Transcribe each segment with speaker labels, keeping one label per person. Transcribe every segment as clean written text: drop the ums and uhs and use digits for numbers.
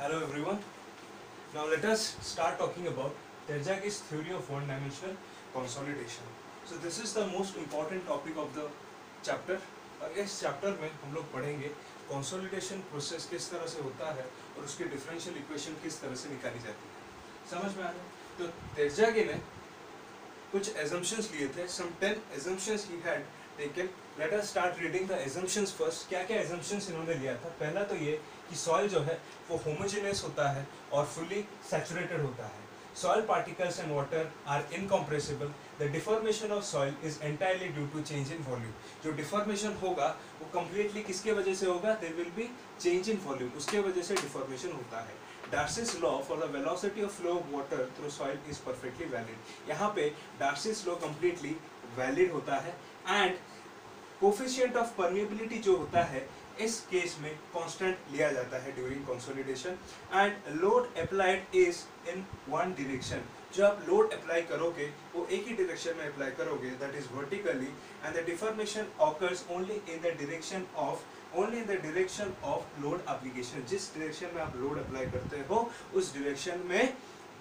Speaker 1: Hello everyone. Now let us start talking about Terzaghi's theory of one-dimensional consolidation. So this is the most important topic of the chapter. और इस chapter में हम लोग पढ़ेंगे consolidation process किस तरह से होता है और उसकी डिफरेंशियल इक्वेशन किस तरह से निकाली जाती है. समझ में आ रहा है? तो तेरजागी ने कुछ assumptions लिए थे. Some 10 assumptions he had taken. Let us start reading the assumptions first. क्या क्या assumptions इन्होंने लिया था? पहला तो ये कि soil जो है वो homogeneous होता है और fully saturated होता है. Soil particles and water are incompressible. The deformation of soil is entirely due to change in volume. जो deformation होगा वो completely किसके वजह से होगा? There will be change in volume. उसके वजह से deformation होता है. Darcy's law for the velocity of flow of water through soil is perfectly valid. यहाँ पे Darcy's law completely valid होता है and coefficient of permeability जो होता है इस केस में constant लिया जाता है during consolidation and load applied is in one direction. जो आप load apply करोगे वो एक ही direction में apply करोगे, that is vertically, and the deformation occurs only in the direction of load application. जिस direction में आप load apply करते हो उस direction में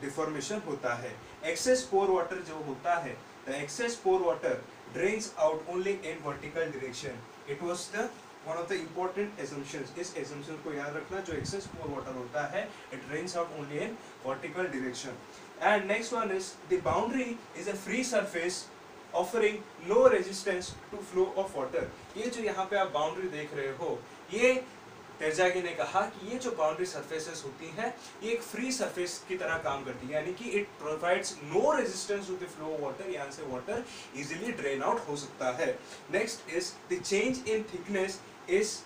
Speaker 1: deformation होता है. Excess pore water जो होता है, the excess pore water drains out only in vertical direction. It was the one of the important assumptions. इस assumption को याद रखना, जो excess pore water होता है it drains out only in vertical direction. And next one is the boundary is a free surface offering no resistance to flow of water. ये जो यहाँ पे आप boundary देख रहे हो, ये तेरजागी ने कहा कि ये जो बाउंड्री सरफेसेस होती हैं ये एक फ्री सरफेस की तरह काम करती है, यानी कि it provides no resistance to the flow of water, यहाँ से वाटर इजीली ड्रेन आउट हो सकता है. Next is the change in thickness is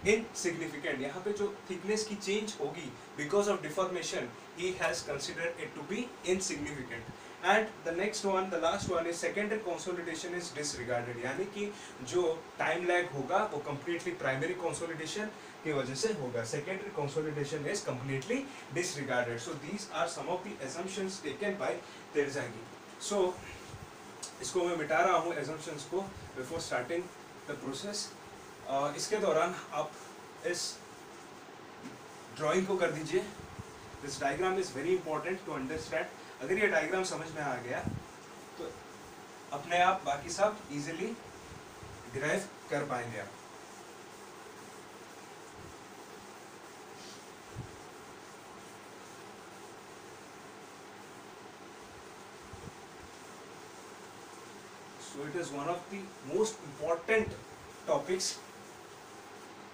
Speaker 1: insignificant. यहाँ पे जो थिकनेस की चेंज होगी because of deformation he has considered it to be insignificant. And the next one, the last one is secondary consolidation is disregarded. यानी कि जो time lag होगा वो completely primary consolidation की वजह से होगा. Secondary consolidation is completely disregarded. So these are some of the assumptions taken by Terzaghi. So इसको मैं मिटा रहा हूँ assumptions को before starting the process. इसके दौरान आप इस drawing को कर दीजिए. This diagram is very important to understand. अगर ये डायग्राम समझ में आ गया तो अपने आप बाकी सब इजीली डिराइव कर पाएंगे आप. So it is one of the most important topics.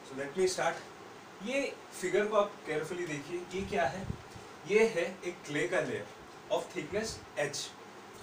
Speaker 1: So let me start. ये फिगर को आप केयरफुली देखिए. ये क्या है? ये है एक क्ले का layer of thickness h.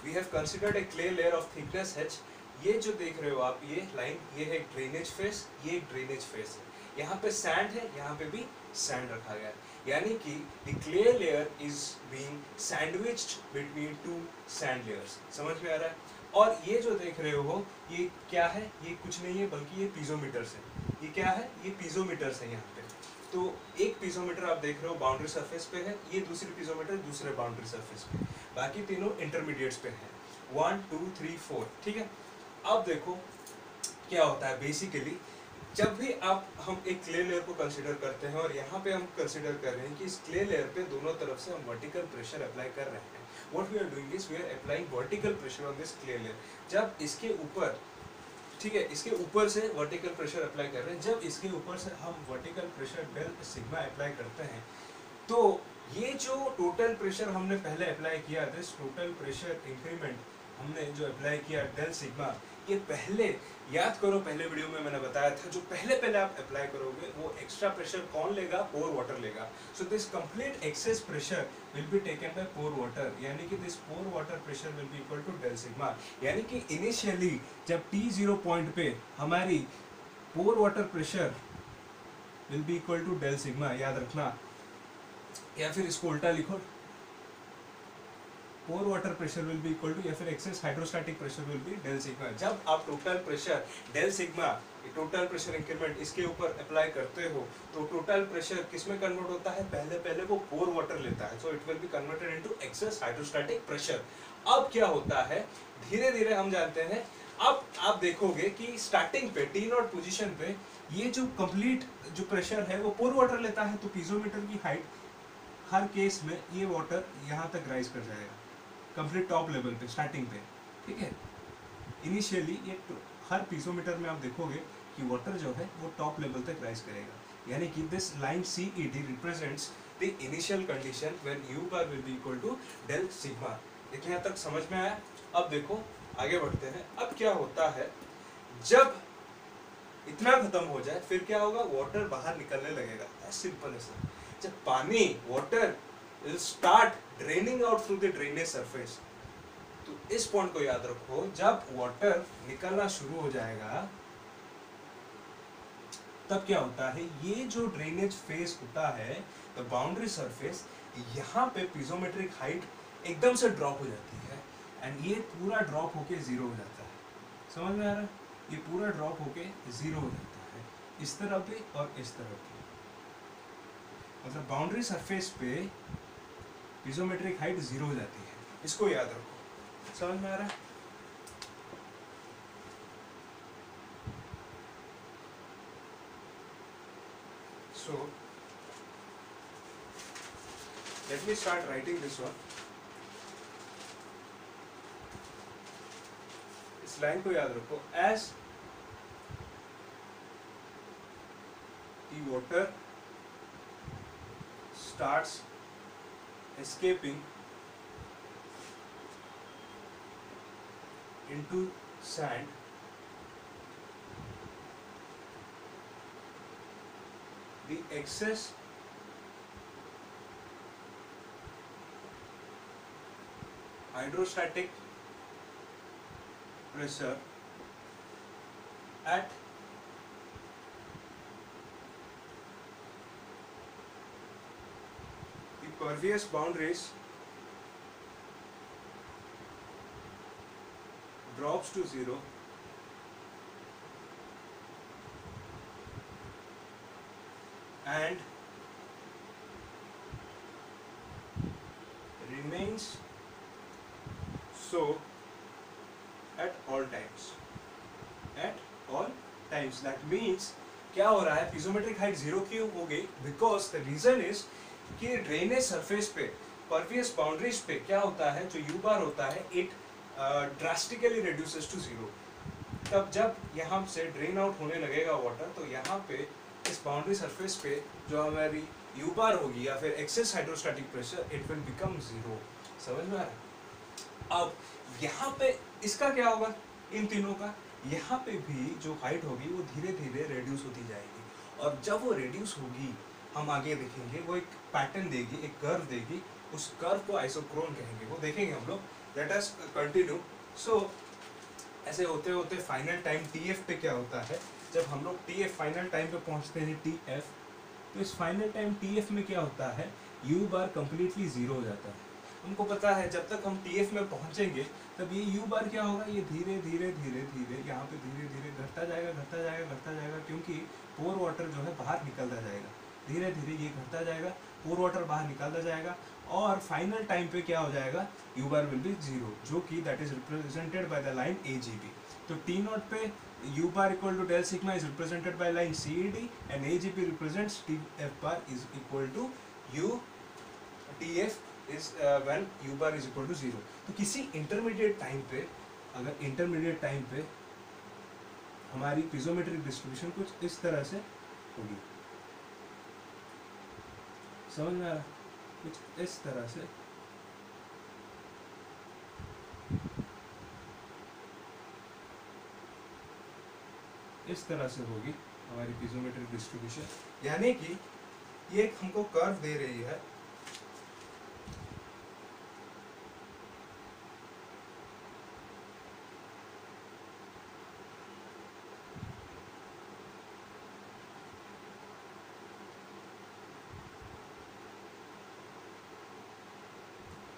Speaker 1: We have considered a clay layer of thickness h. ये जो देख रहे हो आप ये लाइन, ये है ड्रेनेज फेस, ये एक ड्रेनेज फेस है. यहाँ पे सैंड है, यहाँ पे भी सैंड रखा गया है, यानी कि the clay layer is being sandwiched between two sand layers. समझ में आ रहा है? और ये जो देख रहे हो ये क्या है? ये कुछ नहीं है बल्कि ये पीजोमीटर्स है. ये क्या है? ये पीजोमीटर्स है. यहाँ पे तो एक पीजोमीटर आप देख रहे हो बाउंड्री सरफेस पे है, ये दूसरी पीजोमीटर दूसरे बाउंड्री सरफेस पे, बाकी तीनों इंटरमीडिएट्स पे हैं. 1 2 3 4. ठीक है. अब देखो क्या होता है. बेसिकली जब भी हम एक क्ले लेयर को कंसीडर करते हैं और यहाँ पे हम कंसीडर कर रहे हैं कि इस क्ले लेयर पे दोनों तरफ से हम वर्टिकल प्रेशर अप्लाई कर रहे हैं. What we are doing is we are applying vertical pressure on this clay layer. जब इसके ऊपर, ठीक है, इसके ऊपर से वर्टिकल प्रेशर अप्लाई कर रहे हैं, जब इसके ऊपर से हम vertical pressure del sigma apply करते हैं तो ये जो टोटल प्रेशर हमने पहले अप्लाई किया, दिस टोटल प्रेशर इंक्रीमेंट हमने जो अप्लाई किया डेल सिग्मा, ये पहले याद करो, पहले वीडियो में मैंने बताया था जो पहले आप अप्लाई करोगे वो एक्स्ट्रा प्रेशर कौन लेगा? पोर वाटर लेगा. So this complete excess pressure will be taken by pore water, यानी कि this pore water pressure will be equal to del sigma. यानी कि इनिशियली जब T0 पॉइंट पे हमारी pore water pressure will be equal to del sigma, याद रखना, या फिर इसको उल्टा लिखो, pore water pressure will be equal to, या फिर excess hydrostatic pressure will be del sigma. जब आप total pressure del sigma, total pressure increment इसके ऊपर अप्लाई करते हो तो टोटल प्रेशर किस में कन्वर्ट होता है? पहले वो पोर वाटर लेता है, so it will be converted into excess hydrostatic pressure. अब क्या होता है? धीरे धीरे हम जानते हैं. अब आप देखोगे कि स्टार्टिंग पे T0 पोजीशन पे ये जो कंप्लीट जो प्रेशर है वो पोर वाटर लेता है, तो पीजोमीटर की हाइट हर केस में ये वाटर यहाँ तक राइज कर जाएगा कंप्लीट टॉप लेवल पे स्टार्टिंग पे, ठीक है। इनिशियली ये हर पीजोमीटर में आप देखोगे कि वाटर जो है वो टॉप लेवल तक राइज करेगा, यानी कि this line CED represents the initial condition when U bar will be equal to del sigma. देखिए यहाँ तक समझ में आया। अब देखो आगे बढ़ते हैं। अब क्या होता है जब इतना खत्म हो जाए फिर क्या होगा, वाटर बाहर निकलने लगेगा, एज सिंपल एज दैट। जब पानी water will start draining out through the drainage surface, तो इस पॉइंट को याद रखो, जब वाटर निकलना शुरू हो जाएगा तब क्या होता है, ये जो ड्रेनेज फेस होता है द बाउंड्री सरफेस, यहाँ पे पीजोमेट्रिक हाइट एकदम से ड्रॉप हो जाती है एंड ये पूरा ड्रॉप होके जीरो हो जाता है। समझ में आ रहा है? ये पूरा ड्रॉप होके जीरो हो जाता है, इस तरह पे और इस तरह पे। मतलब बाउंड्री सरफेस पे पीजोमेट्रिक हाइट जीरो हो जाती है, इसको याद रखो। समझ में आ रहा है? So let me start writing this one. इस लाइन को याद रखो, as the water starts escaping into sand, the excess hydrostatic pressure at the pervious boundaries drops to zero and remains so at all times. At all times. That means क्या हो रहा है, piezometric height zero क्यों हो गई? Because the reason is कि drainage surface पे pervious boundaries पे क्या होता है, जो U बार होता है it drastically reduces to zero. तब जब यहाँ से ड्रेन आउट होने लगेगा वाटर, तो यहाँ पे इस बाउंड्री सरफेस पे जो हमारी U बार होगी या फिर excess hydrostatic pressure, it will become zero. समझ में आ रहा है? अब यहाँ पे इसका क्या होगा, इन तीनों का, यहाँ पे भी जो हाइट होगी वो धीरे धीरे रिड्यूस होती जाएगी, और जब वो रिड्यूस होगी हम आगे देखेंगे, वो एक पैटर्न देगी, एक कर्व देगी, उस कर्व को आइसोक्रोन कहेंगे, वो देखेंगे हम लोग। Let us continue. सो ऐसे होते होते फाइनल टाइम TF पे क्या होता है, जब हम लोग TF फाइनल टाइम पे पहुंचते हैं TF, तो इस फाइनल टाइम TF में क्या होता है, U बार कंप्लीटली जीरो हो जाता है। हमको पता है जब तक हम TF में पहुंचेंगे तब ये U बार क्या होगा, ये धीरे धीरे धीरे धीरे यहाँ पे धीरे धीरे घटता जाएगा, घटता जाएगा, घटता जाएगा, क्योंकि पोर वाटर जो है बाहर निकलता जाएगा, धीरे धीरे ये घटता जाएगा, पोर वाटर बाहर निकलता जाएगा, और फाइनल टाइम पे क्या हो जाएगा, U bar will B zero, जो कि that is represented by the line AGB। तो T नॉट पे U bar equal to del sigma is represented by line CED and AGP represents TF bar is equal to U TF is when U bar is equal to 0। तो किसी intermediate time पे, अगर intermediate time पे हमारी पिजोमेट्रिक distribution कुछ इस तरह से होगी, समझ में आ रहा, कुछ इस तरह से होगी हमारी पिजोमेट्रिक डिस्ट्रीब्यूशन, यानी कि ये एक हमको कर्व दे रही है,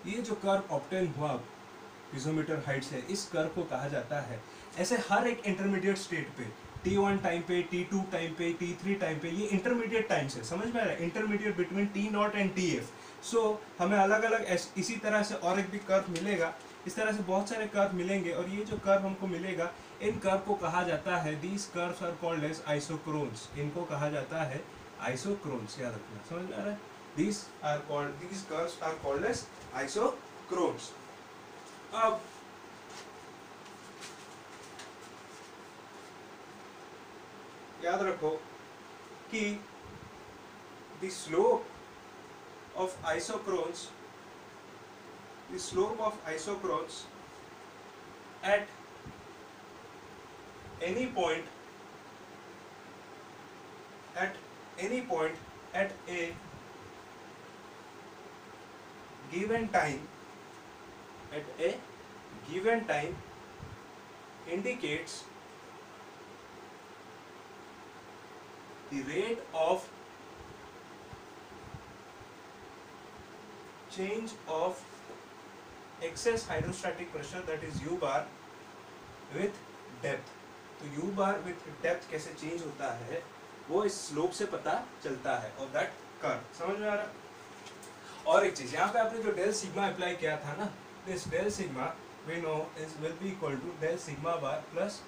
Speaker 1: ये जो कर्व ऑब्टेन हुआ पिजोमीटर हाइट से, इस कर्व को कहा जाता है, ऐसे हर एक इंटरमीडिएट स्टेट पे, T1 टाइम पे, T2 टाइम पे, T3 टाइम पे, ये इंटरमीडिएट टाइम से, समझ में आ रहा है, intermediate between T not and TF। सो हमें अलग अलग इसी तरह से और एक भी कर्व मिलेगा, इस तरह से बहुत सारे कर्व मिलेंगे, और ये जो कर्व हमको मिलेगा, इन कर्व को कहा जाता है, these curves are called as isochrones, इनको कहा जाता है आइसोक्रोन्स, याद रखना, समझ में आ रहा है। these curves are called as isochrones. अब याद रखो कि the slope of isochrones at any point at a given time indicates the rate of change of excess hydrostatic pressure, that is U bar, with depth. तो U bar with depth कैसे change होता है वो इस slope से पता चलता है और दैट कर्व। समझ में आ रहा है? और एक चीज, यहाँ पे आपने जो डेल सिग्मा अप्लाई किया था ना, this del sigma we know is will be equal to del sigma bar plus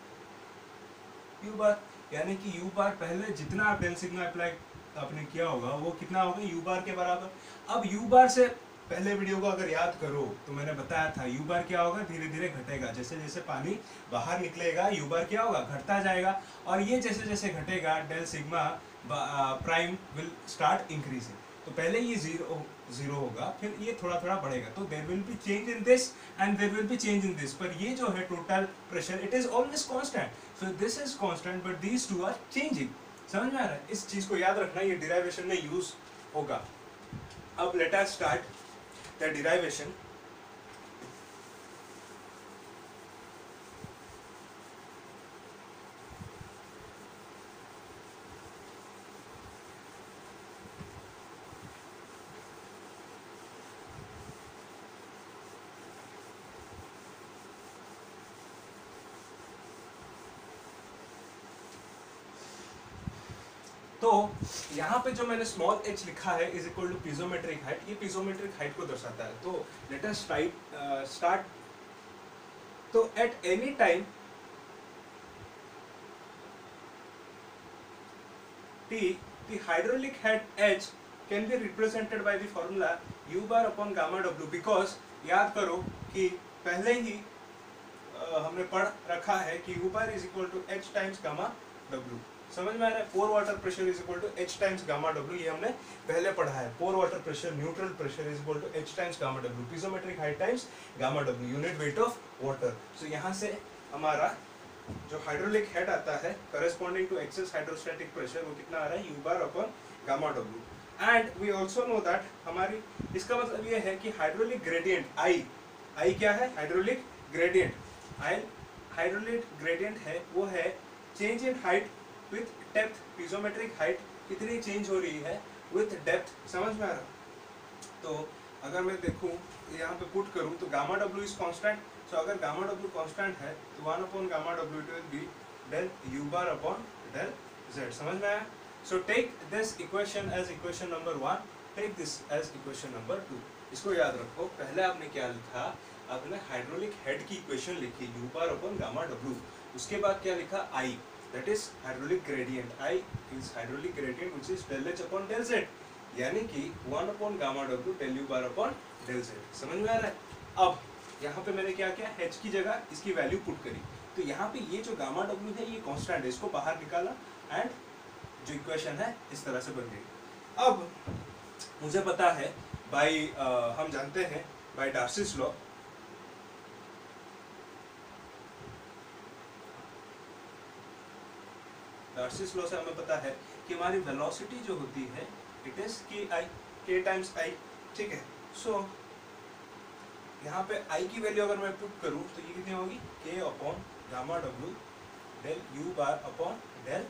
Speaker 1: U bar, यानी कि U बार पहले जितना आप डेल सिग्मा अप्लाई आपने किया होगा वो कितना होगा U बार के बराबर। अब U बार से पहले वीडियो को अगर याद करो तो मैंने बताया था U बार क्या होगा, धीरे धीरे घटेगा, जैसे जैसे पानी बाहर निकलेगा U बार क्या होगा, घटता जाएगा, और ये जैसे जैसे घटेगा del sigma prime will start increasing. तो पहले ये जीरो होगा, फिर ये थोड़ा थोड़ा बढ़ेगा, तो there will be change in this and there will be change in this, पर ये जो है total pressure it is always constant, so this is constant but these two are changing. समझ में आ रहा है? इस चीज को याद रखना, ये डिराइवेशन में यूज होगा। अब let us start the derivation. तो यहाँ पे जो मैंने स्मॉल h लिखा है is equal to piezometric height, ये पीजोमेट्रिक हाइट को दर्शाता है। तो लेट अस स्टार्ट। तो at any time t, the hydraulic head h can be represented by the formula u bar upon gamma w, because याद करो कि पहले ही हमने पढ़ रखा है कि u bar is equal to h times gamma w। समझ में आ रहा है? Pore water pressure is equal to h times gamma w, ये हमने पहले पढ़ा है। Pore water pressure, neutral pressure is equal to h times gamma w, piezometric height times gamma w, unit weight of water. So यहाँ से हमारा जो hydraulic head आता है corresponding to excess hydrostatic pressure, वो कितना आ रहा है, u bar upon gamma w। And we also know that हमारी, इसका मतलब ये है कि हाइड्रोलिक ग्रेडियंट I क्या है, हाइड्रोलिक ग्रेडियंट, हाइड्रोलिक ग्रेडियंट है वो है change in height with depth. पीजोमेट्रिक height कितनी चेंज हो रही है विथ डेप्थ। समझ में आ रहा? तो अगर मैं देखूं यहाँ पे पुट करूं तो gamma w is constant, so अगर गामा w कांस्टेंट है तो 1 upon gamma w it will be del u bar upon del z। समझ में आया? So take this equation as equation number 1, take this as equation number 2। इसको याद रखो, पहले आपने क्या लिखा, आपने हाइड्रोलिक हेड की इक्वेशन लिखी u bar upon gamma w, उसके बाद क्या लिखा, I, that is hydraulic gradient। I is hydraulic gradient which is del h upon del z, यानी कि 1 upon gamma w del u bar upon del z। समझ में आ रहा है? अब यहाँ पे मैंने क्या किया, h की जगह इसकी वैल्यू पुट करी, तो यहाँ पे ये जो गामा w है ये कांस्टेंट है, इसको बाहर निकाला एंड जो इक्वेशन है इस तरह से बन गई। अब मुझे पता है बाय हम जानते हैं by Darcy's law, Darcy's law से हमें पता है कि हमारी वेलोसिटी जो होती है it is k times I, ठीक है। सो यहाँ पे I की वैल्यू अगर मैं पुट करूँ तो ये कितनी होगी, k upon gamma w del u bar upon del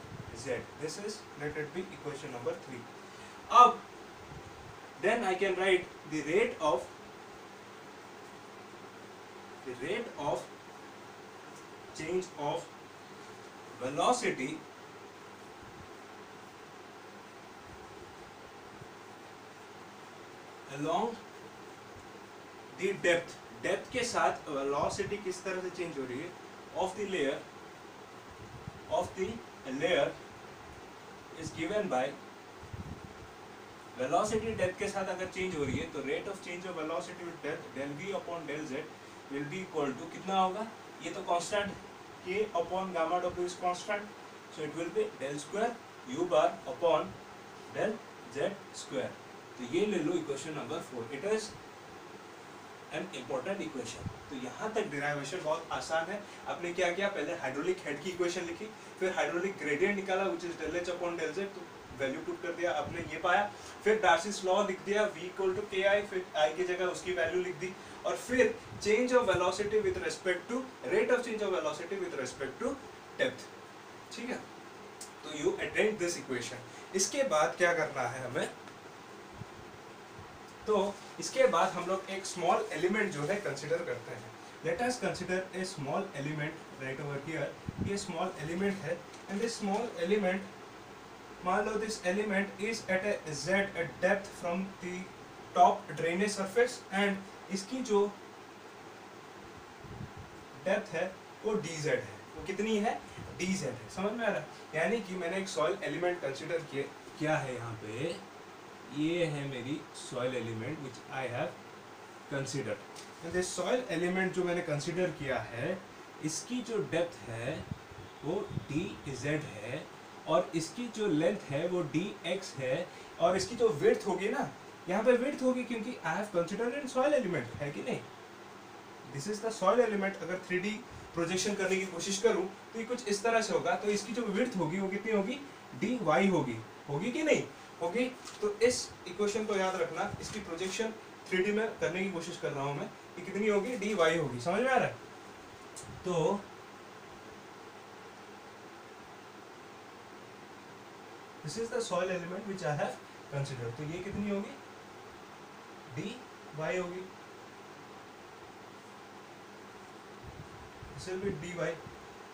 Speaker 1: z। This is let it be equation number 3। अब then I can write the rate of change of velocity along the depth के साथ velocity किस तरह से change हो रही है, of the layer is given by velocity depth के साथ अगर चेंज हो रही है तो rate of change of velocity with depth del v upon del z will be equal to कितना होगा, ये तो constant k upon gamma w is constant, so it will be del square u bar upon del z square. तो ये ले लो equation number 4, it is an important equation. तो यहाँ तक डिराइवेशन बहुत आसान है। आपने क्या किया, पहले हाइड्रोलिक हेड की इक्वेशन लिखी, फिर हाइड्रोलिक ग्रेडियंट निकाला which is del h upon del z, तो वैल्यू पुट कर दिया, आपने ये पाया। फिर डार्सीज लॉ लिख दिया, v इक्वल टू के आई, फिर आई की जगह उसकी वैल्यू लिख दी, और फिर change of velocity with respect to rate of change of velocity with respect to depth. ठीक है, तो यू अटेंड दिस इक्वेशन। इसके बाद क्या करना है हमें, तो इसके बाद हम लोग एक स्मॉल एलिमेंट जो है कंसिडर करते हैं। Let us consider a small element right over here. ये स्मॉल एलिमेंट है एंड दिस स्मॉल एलिमेंट, मान लो this element is at a z at depth from the top drainage surface, and इसकी जो डेप्थ है वो dz है। वो कितनी है, dz है। समझ में आ रहा है? यानी कि मैंने एक सॉइल एलिमेंट कंसिडर किया है यहाँ पे, ये है मेरी soil element which I have considered. This soil element जो मैंने कंसिडर किया है, इसकी जो डेप्थ है वो dz है, और इसकी जो लेंथ है वो dx है, और इसकी जो विड्थ होगी ना, यहाँ पे विड्थ होगी क्योंकि I have considered in soil element, है कि नहीं। This is the soil element. अगर 3D प्रोजेक्शन करने की कोशिश करूँ तो ये कुछ इस तरह से होगा, तो इसकी जो विड्थ होगी वो कितनी होगी, dy होगी। होगी कि नहीं होगी? तो इस इक्वेशन को याद रखना, इसकी प्रोजेक्शन 3D में करने की कोशिश कर रहा हूँ मैं, ये कितनी होगी, dy होगी। समझ में आ रहा है? तो this is the soil element which I have considered. तो ये कितनी होगी, dy होगी, दिस विल बी dy।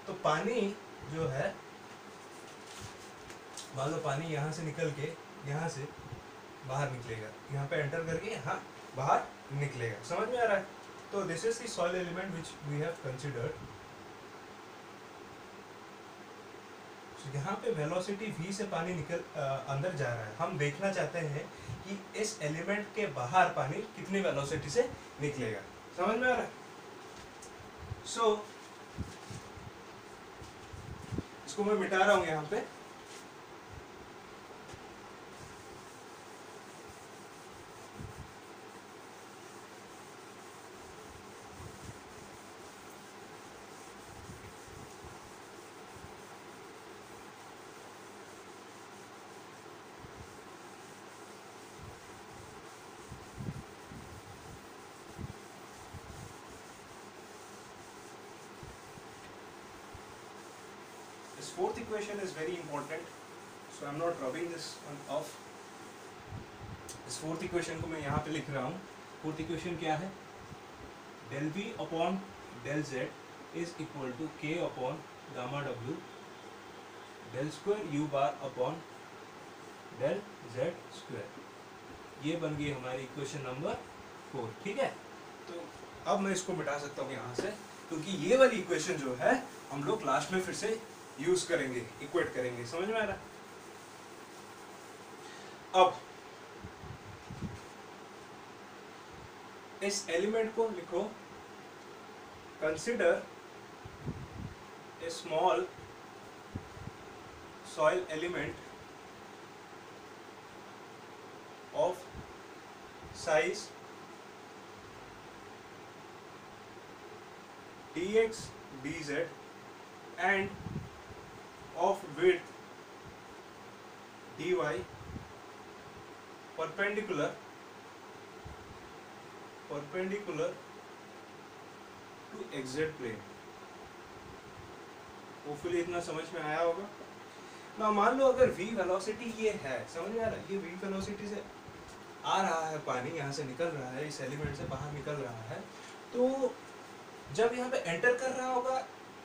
Speaker 1: तो पानी जो है, मान लो पानी यहाँ से निकल के यहाँ से बाहर निकलेगा, यहाँ पे एंटर करके यहाँ बाहर निकलेगा। समझ में आ रहा है? तो this is the soil element which we have considered. यहाँ पे वेलोसिटी v से पानी निकल अंदर जा रहा है। हम देखना चाहते हैं कि इस एलिमेंट के बाहर पानी कितनी वेलोसिटी से निकलेगा। समझ में आ रहा है? सो इसको मैं मिटा रहा हूँ यहाँ पे। This fourth equation is very important, so I am not rubbing this one off. इस फोर्थ इक्वेशन को मैं यहाँ पे लिख रहा हूँ। फोर्थ इक्वेशन क्या है, del v upon del z is equal to k upon gamma w del square u bar upon del z square. ये बन गई हमारी इक्वेशन नंबर 4। ठीक है, तो अब मैं इसको मिटा सकता हूँ यहाँ से, क्योंकि ये वाली इक्वेशन जो है हम लोग लास्ट में फिर से यूज करेंगे, इक्वेट करेंगे। समझ में आ रहा है? अब इस एलिमेंट को लिखो, consider a small soil element of size dx dz and of width dy perpendicular to xz plane। Hopefully इतना समझ में आया होगा ना। मान लो अगर v वेलोसिटी ये है, समझ में आ रहा है, ये v वेलोसिटी से आ रहा है पानी, यहाँ से निकल रहा है, इस एलिमेंट से बाहर निकल रहा है, तो जब यहाँ पे एंटर कर रहा होगा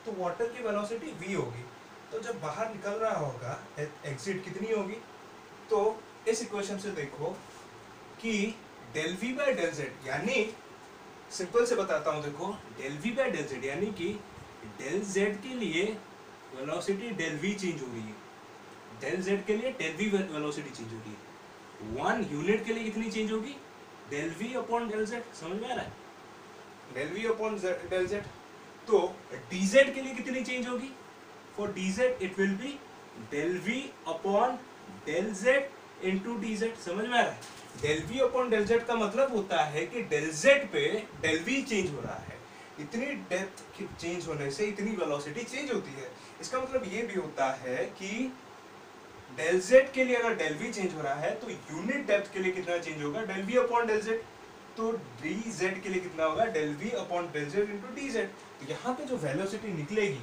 Speaker 1: तो वाटर की वेलोसिटी v होगी, तो जब बाहर निकल रहा होगा एग्जिट कितनी होगी। तो इस इक्वेशन से देखो कि del v by del z, यानी सिंपल से बताता हूँ, देखो del v by del z यानी कि डेल z के लिए वेलोसिटी डेल v चेंज हो रही है, डेल z के लिए डेल v वेलोसिटी चेंज हो रही है। 1 यूनिट के लिए कितनी चेंज होगी, del v upon del z, समझ में आ रहा है, del v upon del z. तो dz के लिए कितनी चेंज होगी, for dz it will be del v upon del z into dz, समझ में आ रहा है। Del v upon del z का मतलब होता है कि डेल जेड पे डेल वी चेंज हो रहा है, इतनी डेप्थ की चेंज होने से इतनी वेलोसिटी चेंज होती है। इसका मतलब ये भी होता है कि डेल जेड के लिए अगर डेल वी चेंज हो रहा है तो यूनिट डेप्थ के लिए कितना चेंज होगा, del v upon del z. तो डी जेड के लिए कितना होगा, del v upon del z into d z. तो यहाँ पे जो वेलोसिटी निकलेगी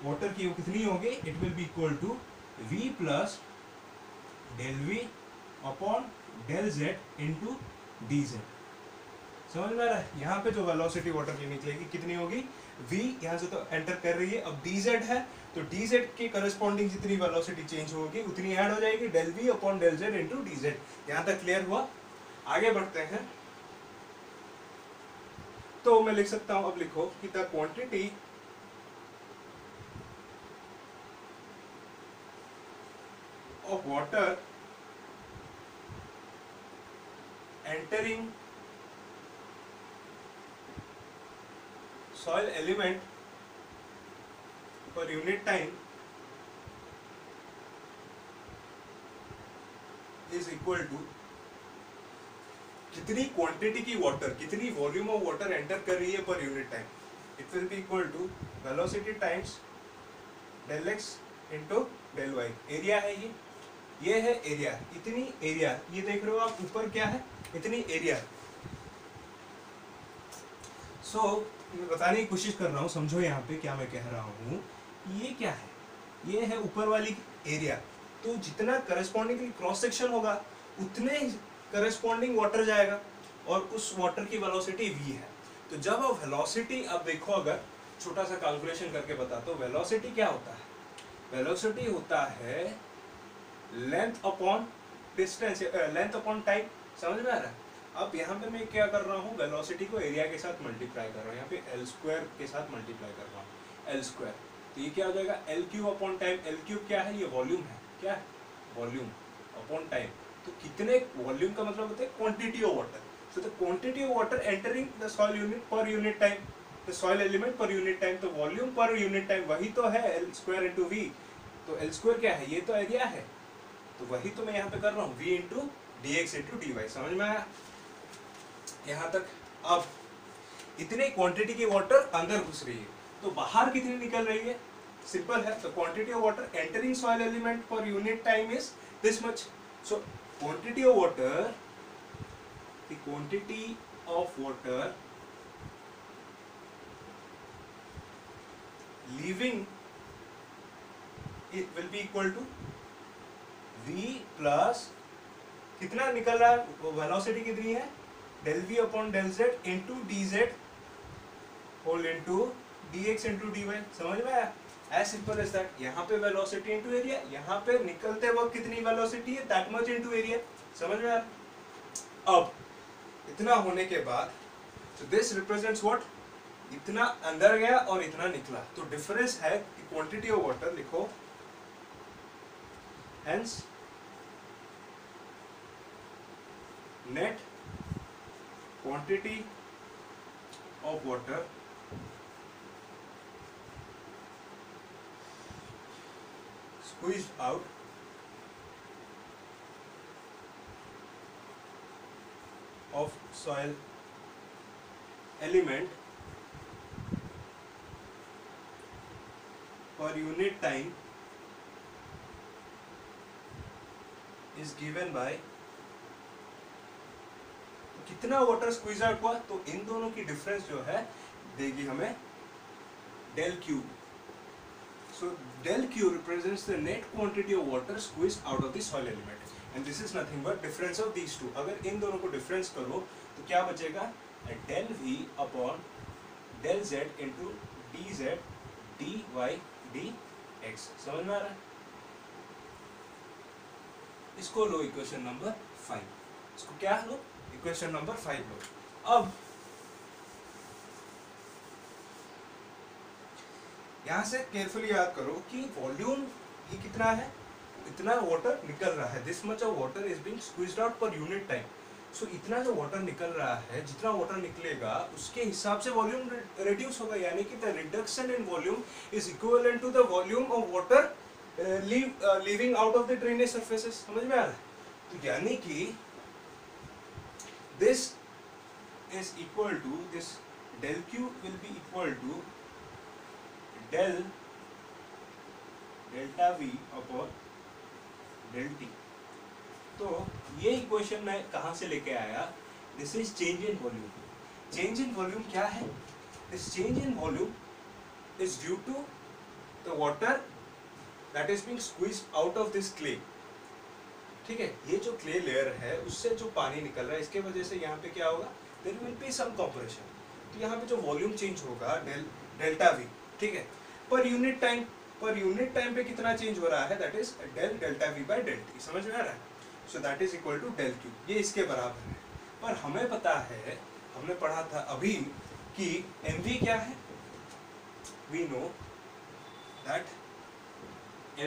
Speaker 1: वाटर की वो कितनी होगी, it will be equal to v plus del v upon del z into d z, समझ में आ रहा है। यहाँ पे जो वेलोसिटी वाटर की निकलेगी कितनी होगी, v यहाँ से तो एंटर कर रही है, अब dz है तो dz के करस्पॉन्डिंग जितनी वेलोसिटी चेंज होगी उतनी ऐड हो जाएगी del v upon del z into dz। यहाँ तक क्लियर हुआ, आगे बढ़ते हैं। तो मैं लिख सकता हूं, अब लिखो कि the quantity of water entering soil element per unit time is equal to कितनी क्वांटिटी की वाटर, कितनी वॉल्यूम ऑफ वाटर एंटर कर रही है per unit time, it will be equal to velocity times del x into del y. Area है ये है area, इतनी एरिया, ये देख रहे हो आप ऊपर क्या है, इतनी एरिया। मैं बताने की कोशिश कर रहा हूँ, समझो यहाँ पे क्या मैं कह रहा हूँ। ये क्या है, ये है ऊपर वाली एरिया, तो जितना करस्पॉन्डिंग क्रॉस सेक्शन होगा उतने करस्पॉन्डिंग वाटर जाएगा और उस वाटर की वेलोसिटी v है। तो जब अब वेलोसिटी, अब देखो अगर छोटा सा कैलकुलेशन करके बता, तो वेलोसिटी क्या होता है, वेलोसिटी होता है length upon distance, length upon time, समझ में आ रहा है। अब यहाँ पे मैं क्या कर रहा हूँ, वेलोसिटी को एरिया के साथ मल्टीप्लाई कर रहा हूँ, यहाँ पे एल स्क्वायर के साथ मल्टीप्लाई कर रहा हूँ, एल स्क्वायर। तो ये क्या हो जाएगा, L cube upon time, L cube क्या है, ये वॉल्यूम है, क्या है, वॉल्यूम अपॉन टाइम। तो कितने, वॉल्यूम का मतलब होता है quantity of water, so the quantity of water entering the soil unit पर unit time, the soil element per unit time. तो वॉल्यूम पर यूनिट टाइम वही तो है एल स्क्वायर इंटू वी। तो एल स्क्वायर क्या है, ये तो एरिया है, तो वही तो मैं यहाँ पे कर रहा हूँ, v into d x into d y, समझ में आया यहाँ तक। अब इतने क्वांटिटी की वाटर अंदर घुस रही है, तो बाहर कितनी निकल रही है, सिंपल है। तो quantity of water entering soil element per unit time is this much. So quantity of water, the quantity of water leaving it will be equal to v plus कितना निकल रहा है, वेलोसिटी कितनी है, del v upon del z into d z whole into d x into d y, समझ में आया, as simple as that. यहाँ पे वेलोसिटी इंटू एरिया, यहाँ पे निकलते वक्त कितनी वेलोसिटी है, दैट मच इंटू एरिया, समझ में आया। अब इतना होने के बाद, so this represents what, इतना अंदर गया और इतना निकला, तो डिफरेंस है क्वांटिटी ऑफ वाटर, लिखो hence net quantity of water squeezed out of soil element per unit time is given by, कितना वाटर स्क्वीज आउट हुआ, तो इन दोनों की डिफरेंस जो है देगी हमें del q. So del q represents the net quantity of water squeeze out of the soil element and this is nothing but difference of these two. अगर इन दोनों को डिफरेंस करो तो क्या बचेगा, del v upon del z into d Z D Y D x, समझ में आ रहा है। इसको लो इक्वेशन नंबर 5, इसको क्या लो, इक्वेशन नंबर 5 लो। अब यहां से केयरफुली याद करो कि वॉल्यूम ये कितना है, इतना वाटर निकल रहा है, this much of water is being squeezed out per unit time. So इतना जो वाटर निकल रहा है, जितना वाटर निकलेगा उसके हिसाब से वॉल्यूम रिड्यूस होगा, यानी कि the reduction in volume is equivalent to the volume of water leaving out of the drainage surfaces. समझ में आ रहा है? तो यानी कि this is equal to this del q will be equal to delta v upon del t। तो ये इक्वेशन मैं कहाँ से लेके आया? This is change in volume. Change in volume क्या है? This change in volume is due to the water that is being squeezed out of this clay. ठीक है, ये जो क्ले लेयर है उससे जो पानी निकल रहा है, इसके वजह से यहाँ पे क्या होगा? There will be some compression. तो यहाँ पे जो वॉल्यूम चेंज होगा डेल्टा वी, ठीक है, पर यूनिट टाइम पे कितना चेंज हो रहा है? That is delta v by del t. समझ में आ रहा है? So that is equal to del q, ये इसके बराबर है। पर हमें पता है, हमने पढ़ा था अभी कि mv क्या है? We know that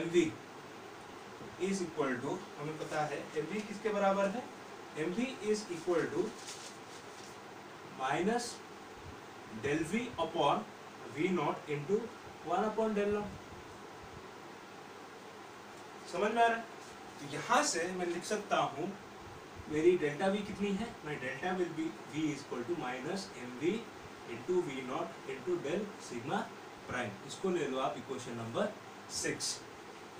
Speaker 1: mv is equal to, हमें पता है mv किसके बराबर है? mv is equal to minus del v upon v naught into 1 upon del naught. समझ में आ रहा है? तो यहां से मैं लिख सकता हूं, मेरी डेल्टा वी कितनी है? मैं delta will be v is equal to minus M v into v naught into del sigma prime. इसको ले लो आप इक्वेशन नंबर 6।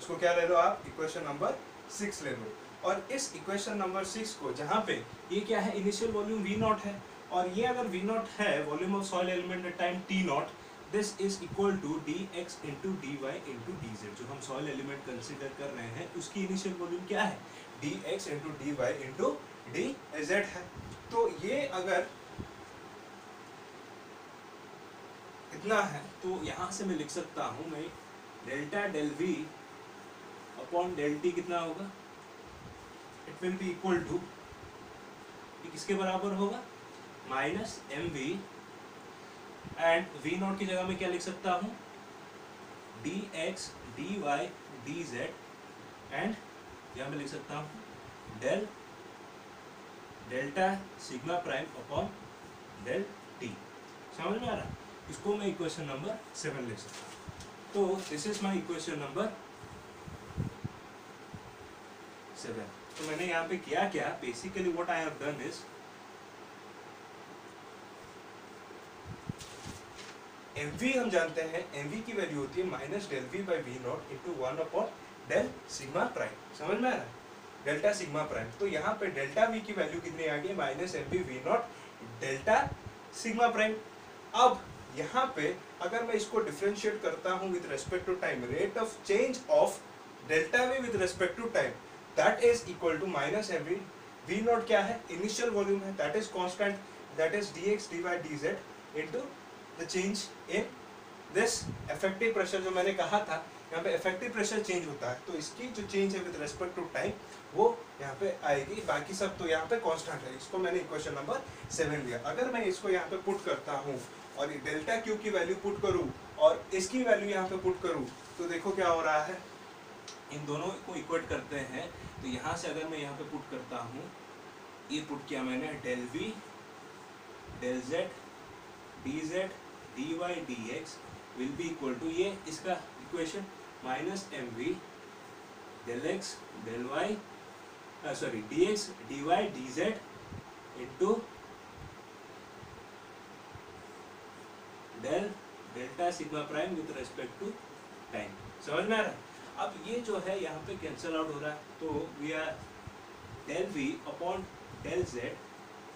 Speaker 1: इसको क्या ले लो आप? इक्वेशन नंबर 6 ले लो। और इस इक्वेशन नंबर 6 को, जहां पे ये क्या है? इनिशियल वॉल्यूम वी नॉट है, और ये अगर वी नॉट है, volume of soil element at time t naught, this is equal to d x into d y into d z. जो हम सॉइल एलिमेंट कंसिडर कर रहे हैं उसकी इनिशियल वॉल्यूम क्या है? D x into d y into d z है। तो ये अगर इतना है तो यहाँ से मैं लिख सकता हूँ, मैं delta del v upon del t कितना होगा? It will be equal to, ये किसके बराबर होगा? Minus M v, and v naught की जगह में क्या लिख सकता हूँ? D x D Y D z, and यहाँ मैं लिख सकता हूँ delta sigma prime upon del t. समझ में आ रहा है? इसको मैं इक्वेशन नंबर 7 लिख सकता हूँ। तो this is my equation number 7। तो मैंने यहाँ पे किया क्या? Basically what I have done is, mv हम जानते हैं, mv की वैल्यू होती है minus del v by v naught into 1 upon del sigma prime. समझ में आ रहा है? Delta sigma prime. तो यहाँ पे डेल्टा वी की वैल्यू कितनी आ गई? Minus M V V naught delta sigma prime. अब यहाँ पे अगर मैं इसको डिफरेंशिएट करता हूँ with respect to time, rate of change of delta V with respect to time, that is equal to minus M V V naught क्या है? इनिशियल वॉल्यूम है, that is constant, that is D x D Y D Z into the change in this effective pressure. जो मैंने कहा था यहाँ पे effective pressure change होता है, तो इसकी जो चेंज है विद रेस्पेक्ट टू टाइम वो यहाँ पे आएगी, बाकी सब तो यहाँ पे कांस्टेंट है। इसको मैंने इक्वेशन नंबर 7 लिया। अगर मैं इसको यहाँ पे पुट करता हूँ और डेल्टा क्यू की वैल्यू पुट करूँ और इसकी वैल्यू यहाँ पे पुट करूँ, तो देखो क्या हो रहा है? इन दोनों को इक्वेट करते हैं, तो यहाँ से अगर मैं यहाँ पे पुट करता हूँ, ये पुट किया मैंने, del V del Z D Z D Y D X will be equal to, ये इसका equation, minus M we del X del Y sorry D x D Y D Z into del delta sigma prime with respect to time. समझ में आ रहा है? अब ये जो है यहाँ पे कैंसिल आउट हो रहा है, तो we are del v upon del z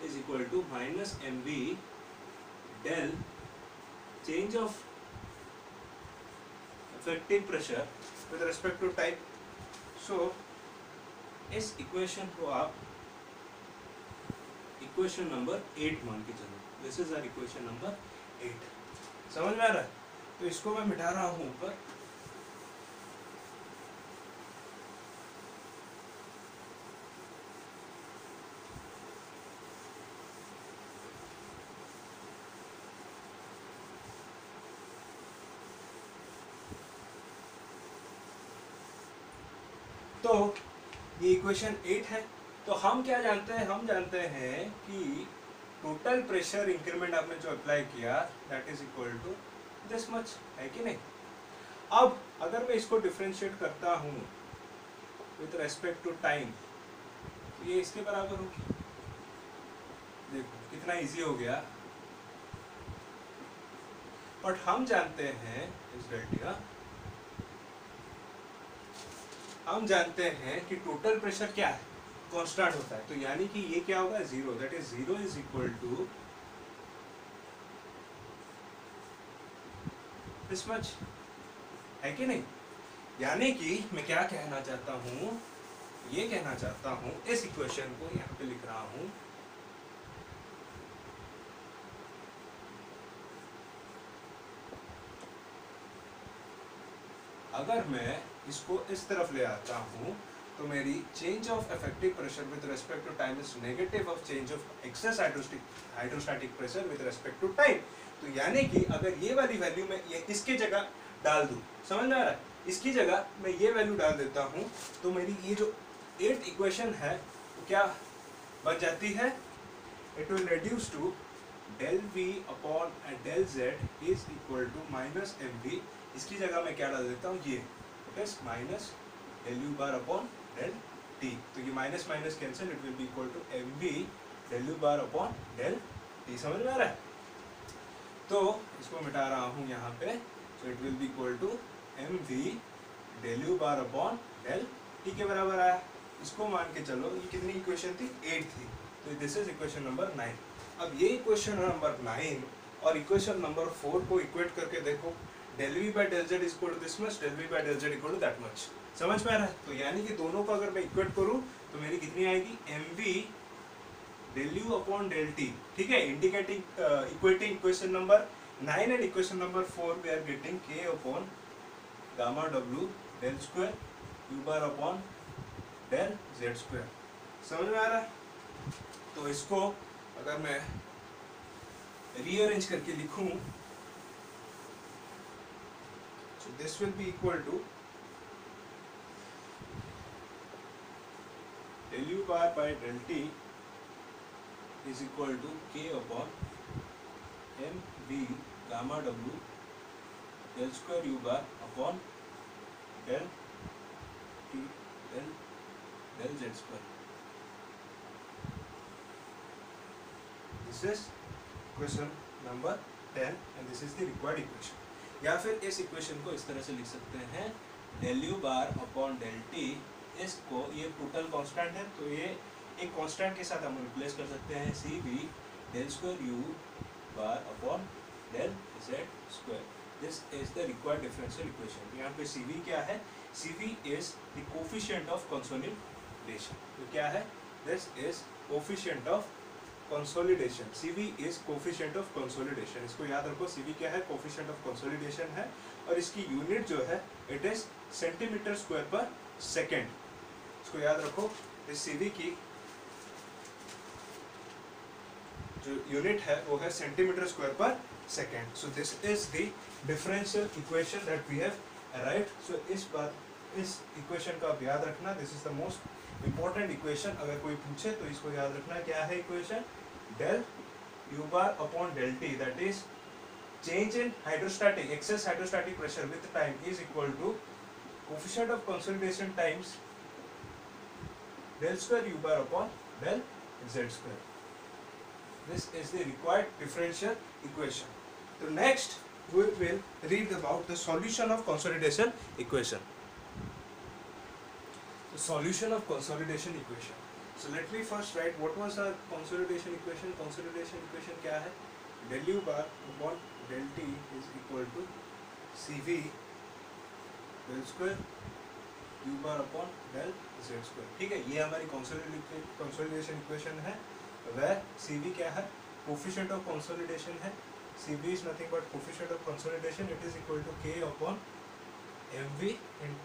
Speaker 1: is equal to minus M we del change of effective pressure with respect to time. So इस इक्वेशन को आप इक्वेशन नंबर 8 मान के चलो। This is our equation number 8। समझ में आ रहा है? तो इसको मैं मिटा रहा हूं ऊपर, तो ये इक्वेशन 8 है। तो हम क्या जानते हैं, हम जानते हैं कि टोटल प्रेशर इंक्रीमेंट आपने जो अप्लाई किया that is equal to this much, है कि नहीं। अब अगर मैं इसको डिफरेंशिएट करता हूँ विथ रेस्पेक्ट टू टाइम, तो ये इसके बराबर होगी। देखो कितना इजी हो गया। बट हम जानते हैं इस डेल्टा, हम जानते हैं कि टोटल प्रेशर क्या है, कांस्टेंट होता है। तो यानी कि ये क्या होगा, zero, that is zero is equal to this much, है कि नहीं। यानी कि मैं क्या कहना चाहता हूं, ये कहना चाहता हूं, इस इक्वेशन को यहां पे लिख रहा हूं, अगर मैं इसको इस तरफ ले आता हूं तो मेरी change of effective pressure with respect to time is negative of change of excess hydrostatic pressure with respect to time. तो यानी कि अगर ये वाली वैल्यू मैं ये इसके जगह डाल दूं, समझ में आ रहा है, इसकी जगह मैं ये वैल्यू डाल देता हूं, तो मेरी ये जो 8 इक्वेशन है वो क्या बन जाती है, it will reduce to del v upon del z is equal to minus mv। इसकी जगह मैं क्या डाल देता हूँ, ये it is minus del u bar upon del t। तो ये minus minus cancel, it will be equal to mv del u bar upon del t। समझ में आ रहा है। तो इसको मिटा रहा हूँ यहाँ पे, so it will be equal to mv del u bar upon del t के बराबर आया। इसको मान के चलो, ये कितनी इक्वेशन थी, 8 थी। तो दिस इज इक्वेशन नंबर 9। अब ये इक्वेशन नंबर 9 और इक्वेशन नंबर 4 को इक्वेट करके देखो, del v by del z is equal to this much, del v by del z equal to that much। समझ में आ रहा है। तो यानी कि दोनों को अगर मैं इक्वेट करूं तो मेरी कितनी आएगी, mv del u upon del t। ठीक है, indicating equating equation number 9 and equation number 4 we are getting k upon gamma w del square u bar upon del z square. समझ में आ रहा है। तो इसको अगर मैं रीअरेंज करके लिखूं, so this will be equal to del u bar by del t is equal to k upon m v gamma w del square u bar upon del t del z square। This is equation number 10 and this is the required equation। या फिर इस equation को इस तरह से लिख सकते हैं, del u bar upon del t, इसको ये टोटल कांस्टेंट है तो ये एक कांस्टेंट के साथ हम रिप्लेस कर सकते हैं, cv del square u bar upon del z square। This is the required differential equation. यहाँ पे cv क्या है, cv is the coefficient of consolidation. तो क्या है, this is coefficient of consolidation, CV is coefficient of consolidation. इसको याद रखो, CV क्या है, कोफिशिएंट ऑफ कंसोलिडेशन है और इसकी यूनिट जो है it is centimetre square per second. इसको याद रखो, इस CV की जो यूनिट है वो है centimeter square per second. So this is the differential equation that we have arrived. So इस इक्वेशन का आप याद रखना, this is the most important equation. अगर कोई पूछे तो इसको याद रखना, क्या है equation, del u bar upon del t, that is change in hydrostatic excess hydrostatic pressure with time is equal to coefficient of consolidation times del square u bar upon del z square। This is the required differential equation। So next we will read about the solution of consolidation equation। The solution of consolidation equation। So let me first write what was our consolidation equation। Consolidation equation क्या है, del u bar upon del t is equal to cv del square u bar upon del z square। ठीक है, ये हमारी consolidation equation है। where cv क्या है, coefficient of consolidation है, cv is nothing but coefficient of consolidation, it is equal to k upon mv in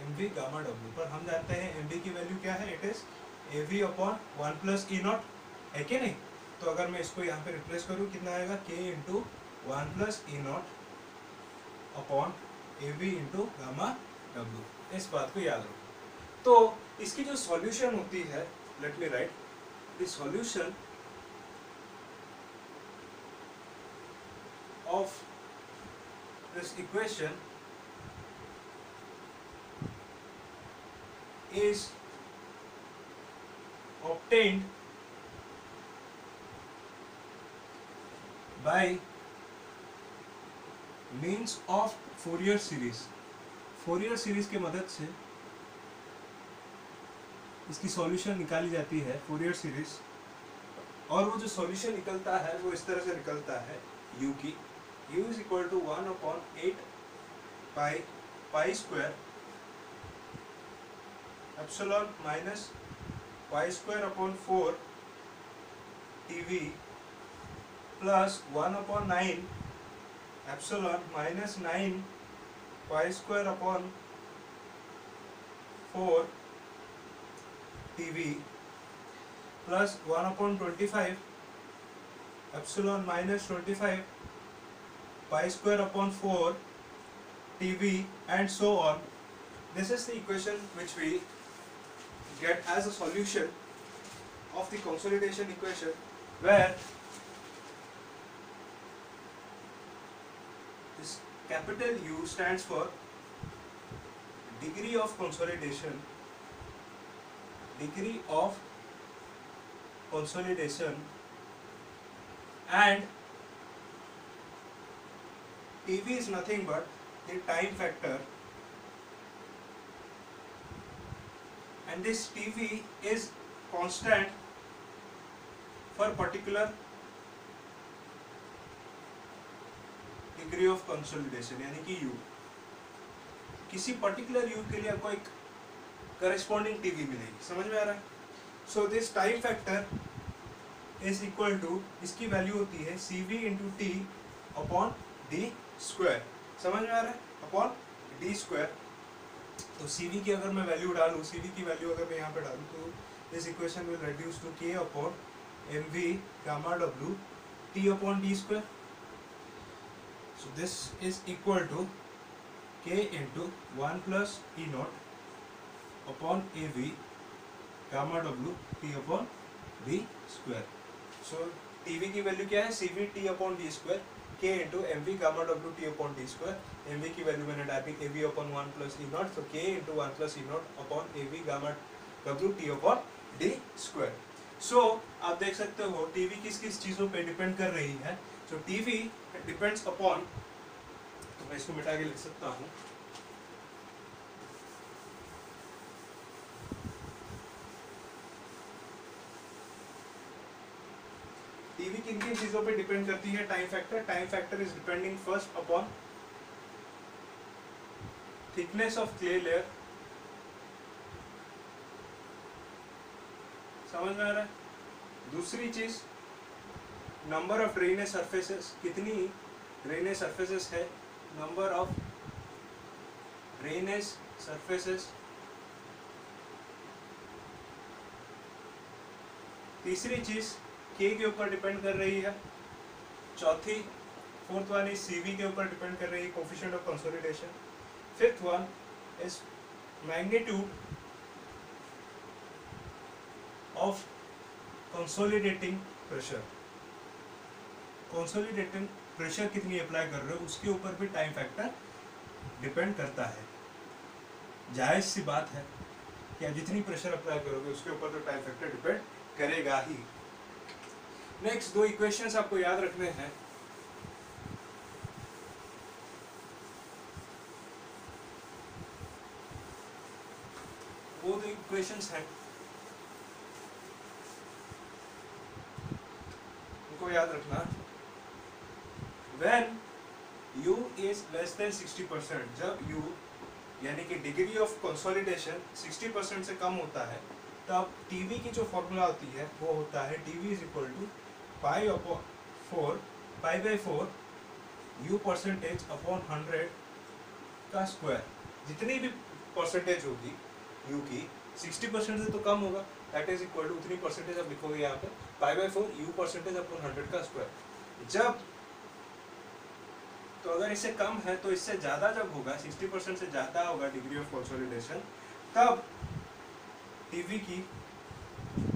Speaker 1: mv gamma w। पर हम जानते हैं mv की वैल्यू क्या है, it is av upon 1 plus E not, है कि नहीं। तो अगर मैं इसको यहाँ पे रिप्लेस करूँ, कितना आएगा, k into 1 plus E not upon av into gamma w। इस बात को याद रखो। तो इसकी जो सॉल्यूशन होती है, let me right the solution of this equation is obtained by means of Fourier series। Fourier series के मदद से इसकी सॉल्यूशन निकाली जाती है, Fourier series। और वो जो सॉल्यूशन निकलता है वो इस तरह से निकलता है u की, u is equal to 1/8 pi square epsilon minus pi square upon 4 TV plus 1/9 epsilon minus 9 pi square upon 4 TV plus 1/25 epsilon minus 25 pi square upon 4 TV and so on. This is the equation which we get as a solution of the consolidation equation, where this capital U stands for degree of consolidation, and TV is nothing but the time factor, and this TV is constant for particular degree of consolidation, यानी कि U, किसी particular U के लिए आपको एक corresponding TV मिलेगी, समझ में आ रहा है? So this time factor is equal to, इसकी वैल्यू होती है CV into T upon D square, समझ में आ रहा है? upon D square। तो CV की अगर मैं वैल्यू डालूँ, CV की वैल्यू अगर मैं यहाँ पे डालूँ तो this equation will reduce to K upon MV gamma W T upon D square. So this is equal to K into 1 plus E not upon AV gamma W T upon D square. So TV की value क्या है? CV T upon D square, K into MV gamma W T upon D square. MV की value मैंने डाली AV upon 1 plus E naught, तो K into 1 plus E not upon AV gamma W T upon D square. So आप देख सकते हो TV किस किस चीज़ों पे डिपेंड कर रही है। सो TV डिपेंड्स अपॉन, तो मैं इसको मिटा के लिख सकता हूँ, TV किन किन चीजों पे डिपेंड करती है? Time factor is depending first upon thickness of clay layer, समझ में आ रहा है? दूसरी चीज नंबर ऑफ ड्रेनेज सरफेसेस, कितनी ड्रेनेज सरफेसेस है, नंबर ऑफ ड्रेनेज सरफेसेस। तीसरी चीज K के ऊपर डिपेंड कर रही है। फोर्थ वन इज CV के ऊपर डिपेंड कर रही है, coefficient of consolidation. Fifth one is magnitude of consolidating pressure. Consolidating pressure कितनी अप्लाई कर रहे हो उसके ऊपर भी टाइम फैक्टर डिपेंड करता है। जायज़ सी बात है कि आप जितनी प्रेशर अप्लाई करोगे उसके ऊपर तो टाइम फैक्टर डिपेंड करेगा ही। नेक्स्ट दो इक्वेशंस आपको याद रखने हैं। वो दो इक्वेशंस हैं, उनको याद रखना। When U is less than 60%, जब U यानी कि डिग्री ऑफ कंसोलिडेशन 60% से कम होता है, तब TV की जो फॉर्मूला होती है वो होता है TV is equal to pi by 4 U percentage upon 100 का स्क्वायर। जितनी भी परसेंटेज होगी U की 60% से तो कम होगा, दैट इज इक्वल टू उतनी परसेंटेज आप लिखोगे यहाँ पे पाई बाई 4 U परसेंटेज अपॉन 100 का स्क्वायर। जब तो अगर इससे कम है तो इससे ज़्यादा जब होगा 60% से ज़्यादा होगा डिग्री ऑफ कंसोलिडेशन, तब टीवी की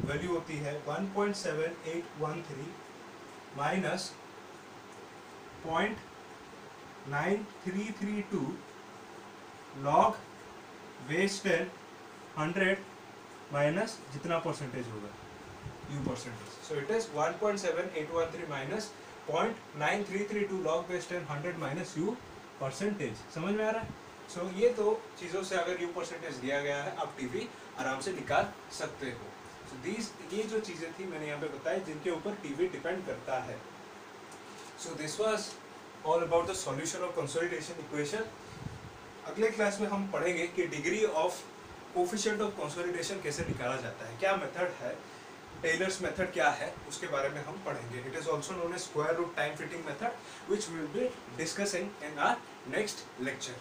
Speaker 1: वैल्यू होती है 1.7813 माइनस 0.9332 लॉग बेस 10 100 माइनस जितना परसेंटेज होगा u percentage. So it is 1.7813 minus 0.9332 log base 10 100 minus u percentage. समझ में आ रहा है? So ये दो चीज़ों से अगर u परसेंटेज दिया गया है आप टीवी आराम से निकाल सकते हो. So these ये जो चीज़ें थी मैंने यहाँ पे बताई जिनके ऊपर टीवी डिपेंड करता है. So this was all about the solution of consolidation equation. अगले क्लास में हम पढ़ेंगे कि degree of coefficient of consolidation कैसे निकाला जाता है, क्या मेथड है, टेलर्स मेथड क्या है, उसके बारे में हम पढ़ेंगे. It is also known as square root time fitting method, which will be discussing in our next lecture.